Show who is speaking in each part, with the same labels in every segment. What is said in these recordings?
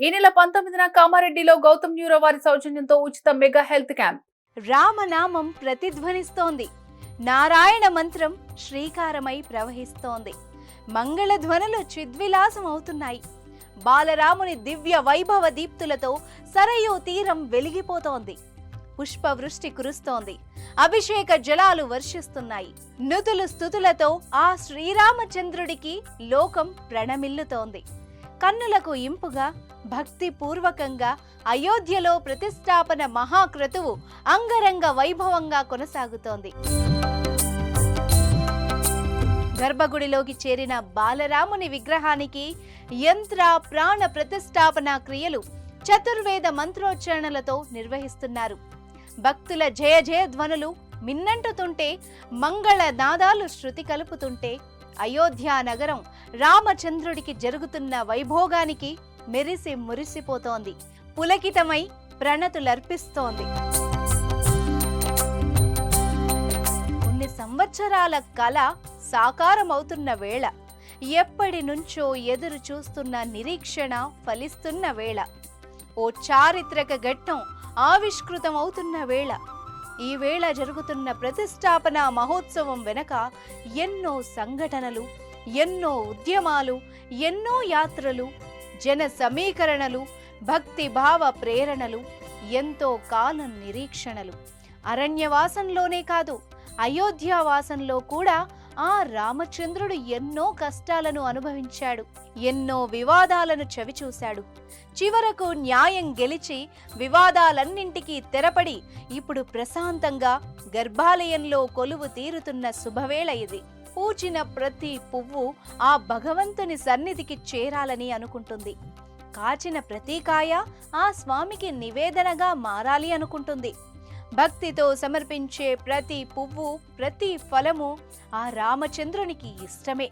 Speaker 1: ఈ నెల 19న కామారెడ్డిలో గౌతమ్ న్యూరో వారి సౌజన్యంతో ఉచిత మెగా హెల్త్ క్యాంప్.
Speaker 2: రామనామం ప్రతిధ్వనిస్తోంది. నారాయణ మంత్రం శ్రీకారమై ప్రవహిస్తోంది. మంగళధ్వనులు చిద్విలాసం అవుతున్నాయి. బాలరాముని దివ్య వైభవ దీప్తులతో సరయూ తీరం వెలిగిపోతోంది. పుష్పవృష్టి కురుస్తోంది. అభిషేక జలాలు వర్షిస్తున్నాయి. నుతులు స్తుతులతో ఆ శ్రీరామచంద్రుడికి లోకం ప్రణమిల్లుతోంది. కన్నులకు ఇంపుగా భక్తి పూర్వకంగా అయోధ్యలో ప్రతిష్టాపన మహాక్రతువు అంగరంగ వైభవంగా కొనసాగుతోంది. గర్భగుడిలోకి చేరిన బాలరాముని విగ్రహానికి యంత్ర ప్రాణ ప్రతిష్టాపన క్రియలు చతుర్వేద మంత్రోచ్చరణలతో నిర్వహిస్తున్నారు. భక్తుల జయ జయ ధ్వనులు మిన్నంటుతుంటే, మంగళ నాదాలు శృతి కలుపుతుంటే అయోధ్య నగరం రామచంద్రుడికి జరుగుతున్న వైభోగానికి మెరిసి మురిసిపోతోంది. పులకితమై ప్రణతులర్పిస్తోంది. కొన్ని సంవత్సరాల కల సాకారమవుతున్న వేళ, ఎప్పటి నుంచో ఎదురు చూస్తున్న నిరీక్షణ ఫలిస్తున్న వేళ, ఓ చారిత్రక ఘట్టం ఆవిష్కృతమవుతున్న వేళ, ఈ వేళ జరుగుతున్న ప్రతిష్టాపన మహోత్సవం వెనక ఎన్నో సంఘటనలు, ఎన్నో ఉద్యమాలు, ఎన్నో యాత్రలు, జన సమీకరణలు, భక్తి భావ ప్రేరణలు, ఎంతో కాలం నిరీక్షణలు. అరణ్యవాసంలోనే కాదు, అయోధ్యావాసంలో కూడా ఆ రామచంద్రుడు ఎన్నో కష్టాలను అనుభవించాడు. ఎన్నో వివాదాలను చవిచూశాడు. చివరకు న్యాయం గెలిచి వివాదాలన్నింటికీ తెరపడి ఇప్పుడు ప్రశాంతంగా గర్భాలయంలో కొలువు తీరుతున్న శుభవేళ ఇది. పూచిన ప్రతి పువ్వు ఆ భగవంతుని సన్నిధికి చేరాలని అనుకుంటుంది. కాచిన ప్రతి కాయ ఆ స్వామికి నివేదనగా మారాలి అనుకుంటుంది. భక్తితో సమర్పించే ప్రతి పువ్వు, ప్రతి ఫలము ఆ రామచంద్రునికి ఇష్టమే.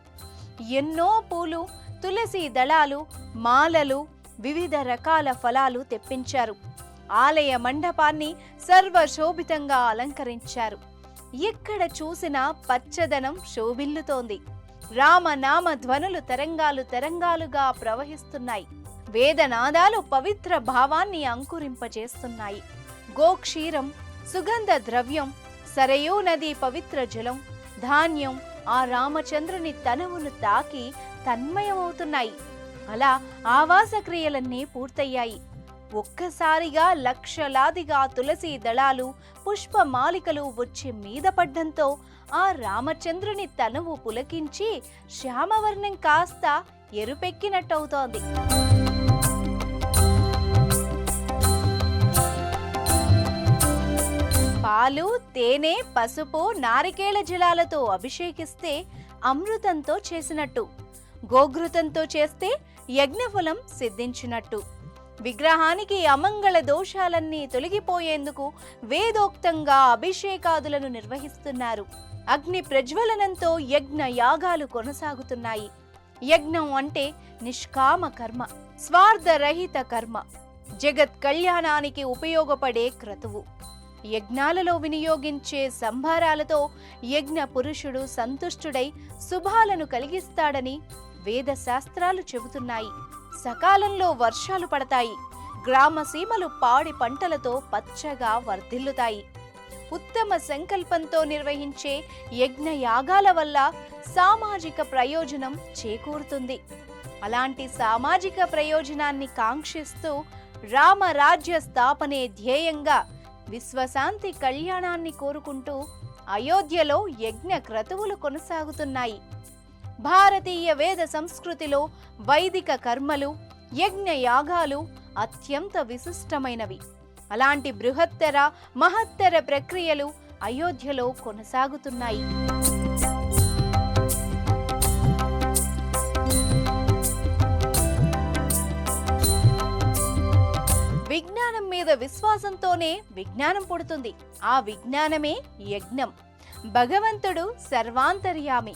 Speaker 2: ఎన్నో పూలు, తులసి దళాలు, మాలలు, వివిధ రకాల ఫలాలు తెప్పించారు. ఆలయ మండపాన్ని సర్వశోభితంగా అలంకరించారు. ఎక్కడ చూసినా పచ్చదనం శోభిల్లుతోంది. రామనామ ధ్వనులు తరంగాలు తరంగాలుగా ప్రవహిస్తున్నాయి. వేదనాదాలు పవిత్ర భావాన్ని అంకురింపజేస్తున్నాయి. గోక్షీరం, సుగంధ ద్రవ్యం, సరయూ నది పవిత్ర జలం, ధాన్యం ఆ రామచంద్రుని తనువును తాకి తన్మయమవుతున్నాయి. అలా ఆవాస క్రియలన్నీ పూర్తయ్యాయి. ఒక్కసారిగా లక్షలాదిగా తులసి దళాలు, పుష్పమాలికలు వచ్చి మీద పడ్డంతో ఆ రామచంద్రుని తనువు పులకించి శ్యామవర్ణం కాస్త ఎరుపెక్కినట్టవుతోంది. పాలు, తేనె, పసుపు, నారికేళ జలాలతో అభిషేకిస్తే అమృతంతో చేసినట్టు, గోఘృతంతో చేస్తే యజ్ఞఫలం సిద్ధించినట్టు. విగ్రహానికి అమంగళ దోషాలన్నీ తొలగిపోయేందుకు వేదోక్తంగా అభిషేకాదులను నిర్వహిస్తున్నారు. అగ్ని ప్రజ్వలనంతో యజ్ఞ యాగాలు కొనసాగుతున్నాయి. యజ్ఞం అంటే నిష్కామ కర్మ, స్వార్థరహిత కర్మ, జగత్ కళ్యాణానికి ఉపయోగపడే క్రతువు. యజ్ఞాలలో వినియోగించే సంభారాలతో యజ్ఞ పురుషుడు సంతుష్టుడై శుభాలను కలిగిస్తాడని వేద శాస్త్రాలు చెబుతున్నాయి. సకాలంలో వర్షాలు పడతాయి. గ్రామసీమలు పాడి పంటలతో పచ్చగా వర్ధిల్లుతాయి. ఉత్తమ సంకల్పంతో నిర్వహించే యజ్ఞ యాగాల వల్ల సామాజిక ప్రయోజనం చేకూరుతుంది. అలాంటి సామాజిక ప్రయోజనాన్ని కాంక్షిస్తూ రామరాజ్య స్థాపనే ధ్యేయంగా విశ్వశాంతి కళ్యాణాన్ని కోరుకుంటూ అయోధ్యలో యజ్ఞ క్రతువులు కొనసాగుతున్నాయి. భారతీయ వేద సంస్కృతిలో వైదిక కర్మలు, యజ్ఞ యాగాలు అత్యంత విశిష్టమైనవి. అలాంటి బృహత్తర మహత్తర ప్రక్రియలు అయోధ్యలో కొనసాగుతున్నాయి. విజ్ఞానం మీద విశ్వాసంతోనే విజ్ఞానం పుడుతుంది. ఆ విజ్ఞానమే యజ్ఞం. భగవంతుడు సర్వాంతర్యామి,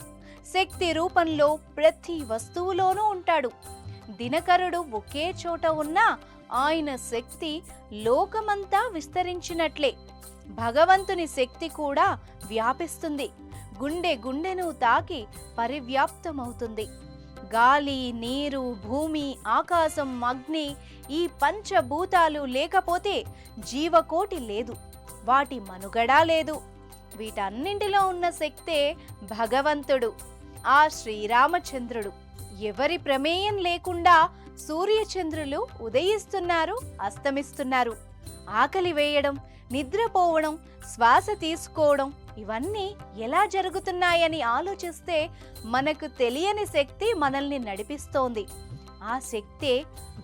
Speaker 2: శక్తి రూపంలో ప్రతి వస్తువులోనూ ఉంటాడు. దినకరుడు ఒకే చోట ఉన్నా ఆయన శక్తి లోకమంతా విస్తరించినట్లే భగవంతుని శక్తి కూడా వ్యాపిస్తుంది. గుండె గుండెను తాకి పరివ్యాప్తమవుతుంది. గాలి, నీరు, భూమి, ఆకాశం, అగ్ని ఈ పంచభూతాలు లేకపోతే జీవకోటి లేదు, వాటి మనుగడ లేదు. వీటన్నింటిలో ఉన్న శక్తే భగవంతుడు, ఆ శ్రీరామచంద్రుడు. ఎవరి ప్రమేయం లేకుండా సూర్యచంద్రులు ఉదయిస్తున్నారు, అస్తమిస్తున్నారు. ఆకలి వేయడం, నిద్రపోవడం, శ్వాస తీసుకోవడం ఇవన్నీ ఎలా జరుగుతున్నాయని ఆలోచిస్తే మనకు తెలియని శక్తి మనల్ని నడిపిస్తోంది. ఆ శక్తే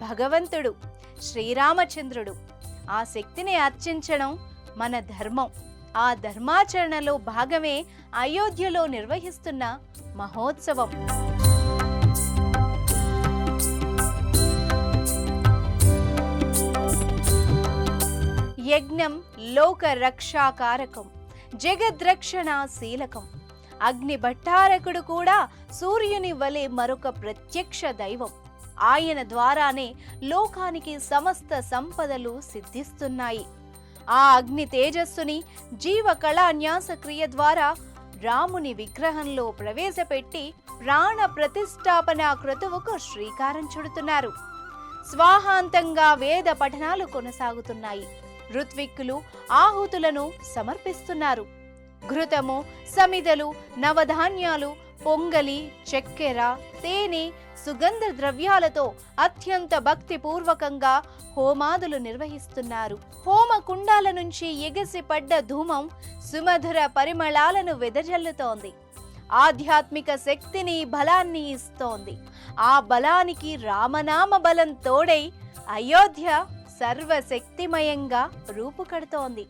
Speaker 2: భగవంతుడు, శ్రీరామచంద్రుడు. ఆ శక్తిని అర్చించడం మన ధర్మం. ఆ ధర్మాచరణలో భాగమే అయోధ్యలో నిర్వహిస్తున్న మహోత్సవం. యజ్ఞం లోక రక్షాకారకం, జగద్రక్షణాశీలకం. అగ్ని భట్టారకుడు కూడా సూర్యుని వలె మరొక ప్రత్యక్ష దైవం. ఆయన ద్వారానే లోకానికి సమస్త సంపదలు సిద్ధిస్తున్నాయి. ఆ అగ్ని తేజస్సుని జీవ కళాన్యాస క్రియ ద్వారా రాముని విగ్రహంలో ప్రవేశపెట్టి ప్రాణ ప్రతిష్టాపన క్రతువుకు శ్రీకారం చుడుతున్నారు. స్వాహాంతంగా వేద పఠనాలు కొనసాగుతున్నాయి. ఋత్విక్కులు ఆహుతులను సమర్పిస్తున్నారు. ఘృతము, సమిదలు, నవధాన్యాలు, పొంగలి, చక్కెర, తేనె, సుగంధ ద్రవ్యాలతో అత్యంత భక్తిపూర్వకంగా హోమాదులు నిర్వహిస్తున్నారు. హోమ కుండాల నుంచి ఎగసిపడ్డ ధూమం సుమధుర పరిమళాలను వెదజల్లుతోంది. ఆధ్యాత్మిక శక్తిని, బలాన్ని ఇస్తోంది. ఆ బలానికి రామనామ బలం తోడై అయోధ్య సర్వశక్తిమయంగా రూపుకడుతోంది.